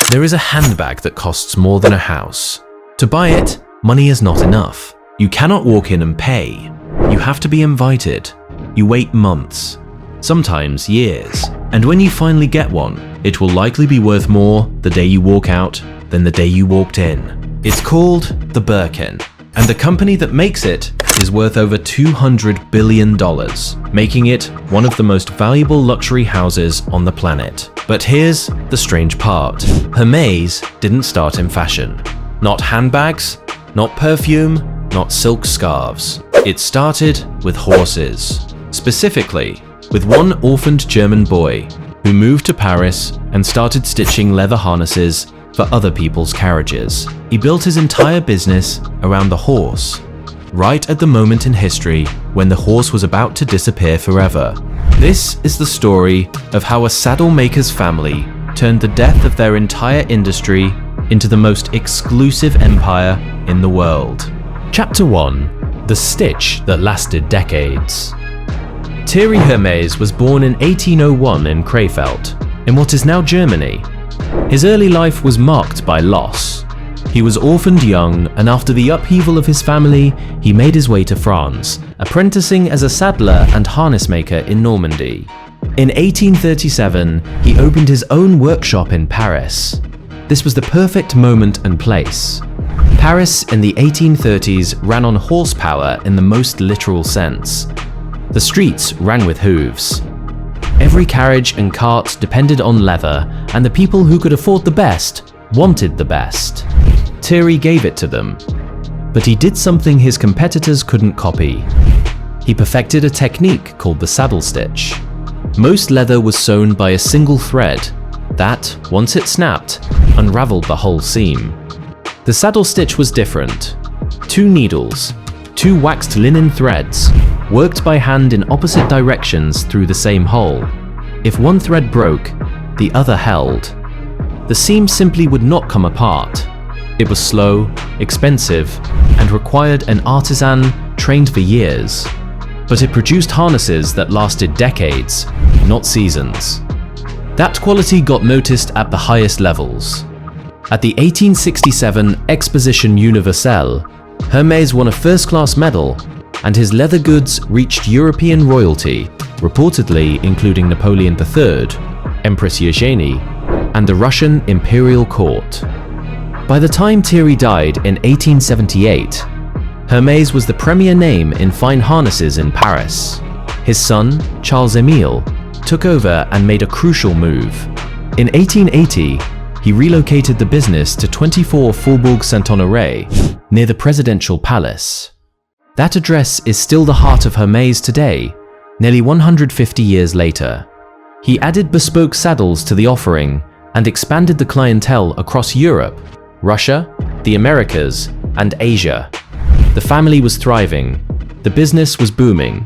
There is a handbag that costs more than a house. To buy it, money is not enough. You cannot walk in and pay. You have to be invited. You wait months, sometimes years. And when you finally get one, it will likely be worth more the day you walk out than the day you walked in. It's called the Birkin, and the company that makes it is worth over $200 billion, making it one of the most valuable luxury houses on the planet. But here's the strange part. Hermes didn't start in fashion. Not handbags, not perfume, not silk scarves. It started with horses. Specifically, with one orphaned German boy who moved to Paris and started stitching leather harnesses for other people's carriages. He built his entire business around the horse, right at the moment in history when the horse was about to disappear forever. This is the story of how a saddle maker's family turned the death of their entire industry into the most exclusive empire in the world. Chapter 1. The Stitch That Lasted Decades. Thierry Hermès was born in 1801 in Krefeld, in what is now Germany. His early life was marked by loss. He was orphaned young, and after the upheaval of his family, he made his way to France, apprenticing as a saddler and harness maker in Normandy. In 1837, he opened his own workshop in Paris. This was the perfect moment and place. Paris in the 1830s ran on horsepower in the most literal sense. The streets rang with hooves. Every carriage and cart depended on leather, and the people who could afford the best wanted the best. Thierry gave it to them, but he did something his competitors couldn't copy. He perfected a technique called the saddle stitch. Most leather was sewn by a single thread that, once it snapped, unraveled the whole seam. The saddle stitch was different. 2 needles, 2 waxed linen threads, worked by hand in opposite directions through the same hole. If one thread broke, the other held. The seam simply would not come apart. It was slow, expensive, and required an artisan trained for years. But it produced harnesses that lasted decades, not seasons. That quality got noticed at the highest levels. At the 1867 Exposition Universelle, Hermès won a first-class medal, and his leather goods reached European royalty, reportedly including Napoleon III, Empress Eugenie, and the Russian imperial court. By the time Thierry died in 1878, Hermès was the premier name in fine harnesses in Paris. His son, Charles-Émile, took over and made a crucial move. In 1880, he relocated the business to 24 Faubourg Saint-Honoré, near the presidential palace. That address is still the heart of Hermès today, nearly 150 years later. He added bespoke saddles to the offering and expanded the clientele across Europe, Russia, the Americas, and Asia. The family was thriving, the business was booming,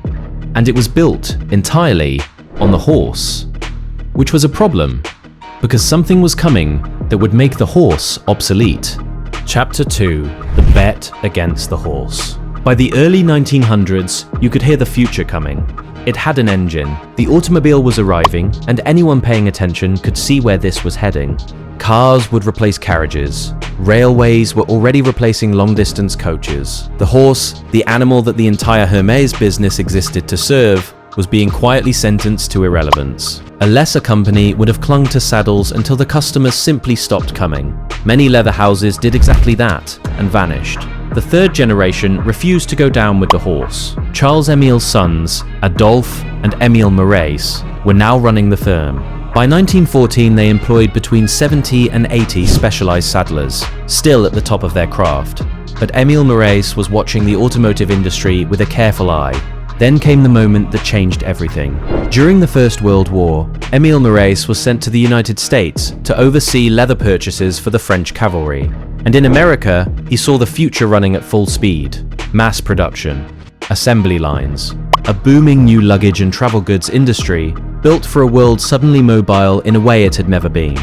and it was built entirely on the horse, which was a problem because something was coming that would make the horse obsolete. Chapter 2. The Bet Against the Horse. By the early 1900s, you could hear the future coming. It had an engine, the automobile was arriving, and anyone paying attention could see where this was heading. Cars would replace carriages. Railways were already replacing long-distance coaches. The horse, the animal that the entire Hermès business existed to serve, was being quietly sentenced to irrelevance. A lesser company would have clung to saddles until the customers simply stopped coming. Many leather houses did exactly that and vanished. The third generation refused to go down with the horse. Charles-Émile's sons, Adolphe and Émile Maurice, were now running the firm. By 1914, they employed between 70 and 80 specialized saddlers, still at the top of their craft. But Émile Maurice was watching the automotive industry with a careful eye. Then came the moment that changed everything. During the First World War, Émile Maurice was sent to the United States to oversee leather purchases for the French cavalry. And in America, he saw the future running at full speed. Mass production, assembly lines, a booming new luggage and travel goods industry built for a world suddenly mobile in a way it had never been.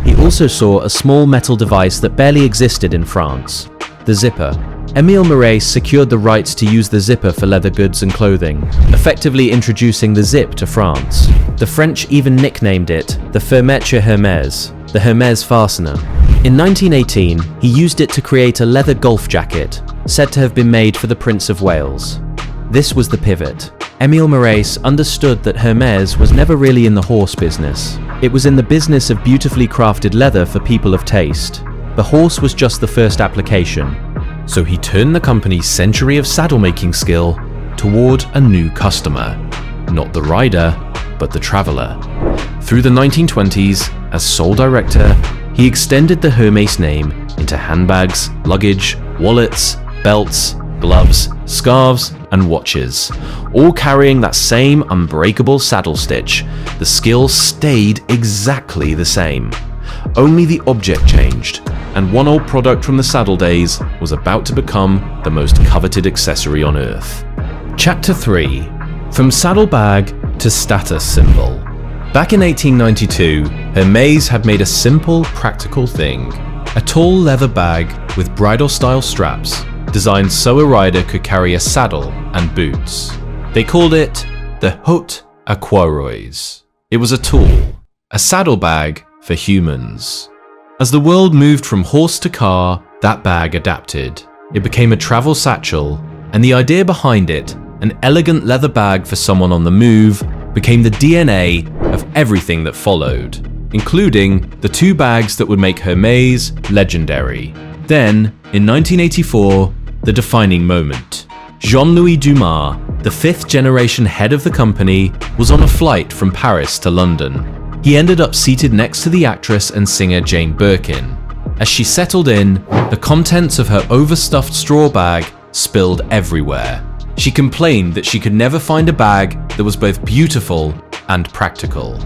He also saw a small metal device that barely existed in France, the zipper. Émile Maurice secured the rights to use the zipper for leather goods and clothing, effectively introducing the zip to France. The French even nicknamed it the fermeture Hermès. the Hermes fastener. In 1918, he used it to create a leather golf jacket, said to have been made for the Prince of Wales. This was the pivot. Émile Maurice understood that Hermes was never really in the horse business. It was in the business of beautifully crafted leather for people of taste. The horse was just the first application. So he turned the company's century of saddle-making skill toward a new customer. Not the rider, but the traveler. Through the 1920s, as sole director, he extended the Hermes name into handbags, luggage, wallets, belts, gloves, scarves, and watches, all carrying that same unbreakable saddle stitch. The skill stayed exactly the same. Only the object changed, and one old product from the saddle days was about to become the most coveted accessory on earth. Chapter 3. From saddlebag to status symbol. Back in 1892, Hermes had made a simple, practical thing. A tall leather bag with bridle-style straps, designed so a rider could carry a saddle and boots. They called it the haute aquaroise. It was a tool, a saddlebag for humans. As the world moved from horse to car, that bag adapted. It became a travel satchel, and the idea behind it, an elegant leather bag for someone on the move, became the DNA of everything that followed, including the two bags that would make Hermes legendary. Then, in 1984, the defining moment. Jean-Louis Dumas, the fifth-generation head of the company, was on a flight from Paris to London. He ended up seated next to the actress and singer Jane Birkin. As she settled in, the contents of her overstuffed straw bag spilled everywhere. She complained that she could never find a bag that was both beautiful and practical.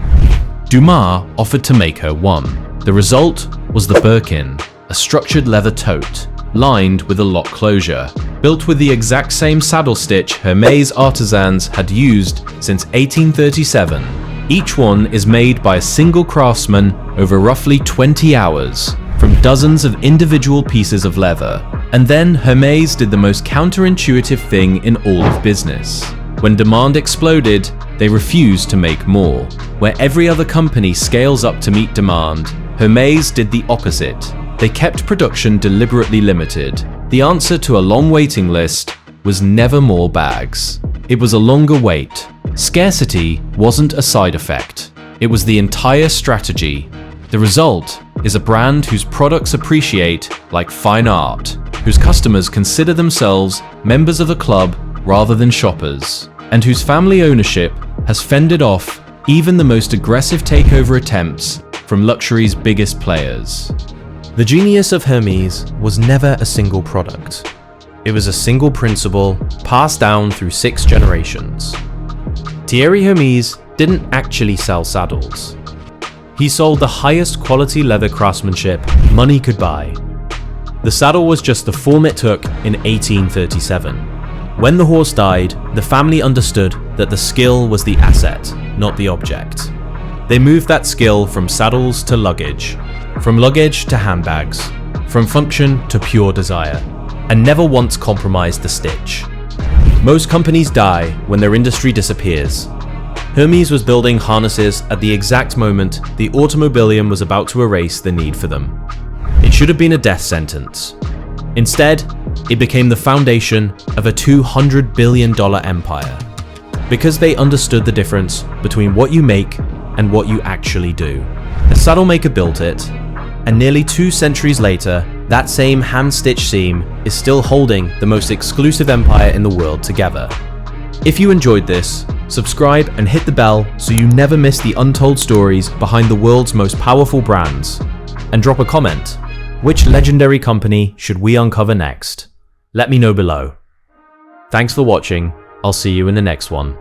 Dumas offered to make her one. The result was the Birkin, a structured leather tote, lined with a lock closure, built with the exact same saddle stitch Hermes artisans had used since 1837. Each one is made by a single craftsman over roughly 20 hours, from dozens of individual pieces of leather. And then Hermes did the most counterintuitive thing in all of business. When demand exploded, they refused to make more. Where every other company scales up to meet demand, Hermes did the opposite. They kept production deliberately limited. The answer to a long waiting list was never more bags. It was a longer wait. Scarcity wasn't a side effect. It was the entire strategy. The result is a brand whose products appreciate like fine art, whose customers consider themselves members of the club rather than shoppers, and whose family ownership has fended off even the most aggressive takeover attempts from luxury's biggest players. The genius of Hermes was never a single product. It was a single principle passed down through 6 generations. Thierry Hermès didn't actually sell saddles. He sold the highest quality leather craftsmanship money could buy. The saddle was just the form it took in 1837. When the horse died, the family understood that the skill was the asset, not the object. They moved that skill from saddles to luggage, from luggage to handbags, from function to pure desire, and never once compromised the stitch. Most companies die when their industry disappears. Hermes was building harnesses at the exact moment the automobilium was about to erase the need for them. It should have been a death sentence. Instead, it became the foundation of a $200 billion empire, because they understood the difference between what you make and what you actually do. A saddle maker built it, and nearly 2 centuries later, that same hand-stitched seam is still holding the most exclusive empire in the world together. If you enjoyed this, subscribe and hit the bell so you never miss the untold stories behind the world's most powerful brands. And drop a comment. Which legendary company should we uncover next? Let me know below. Thanks for watching. I'll see you in the next one.